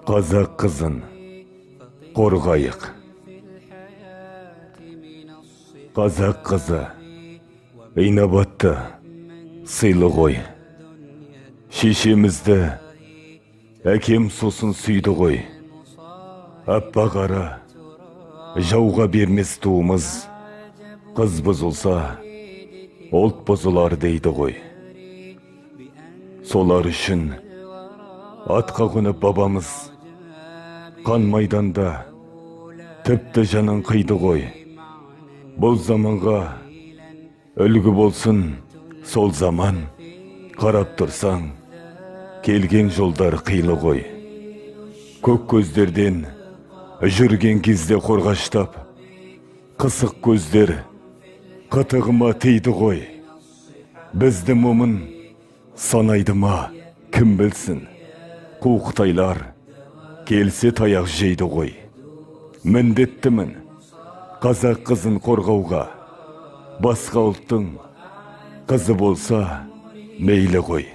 Қазақ қызын қорғайық. Қазақ қызы инабатты, сыйлы ғой. Шешемізді әкем сосын сүйді ғой. Аппақ қара жауға бермес туымыз, қыз бұзылса ұлт бұзылар дейді ғой. Солар үшін атқа қонып бабамыз қан майданда тіпті жанын қиды ғой. Бұл заманға үлгі болсын сол заман, қарап тұрсаң келген жолдар қилы ғой. Көк көздерден жүрген кезде қорғаштап, қысық көздер қытығыма тиді ғой. Бізді момын санайды ма кім білсін, қуықтайлар келсе таяқ жейді ғой. Міндеттімін қазақ қызын қорғауға, басқа ұлттың қызы болса мейлі ғой.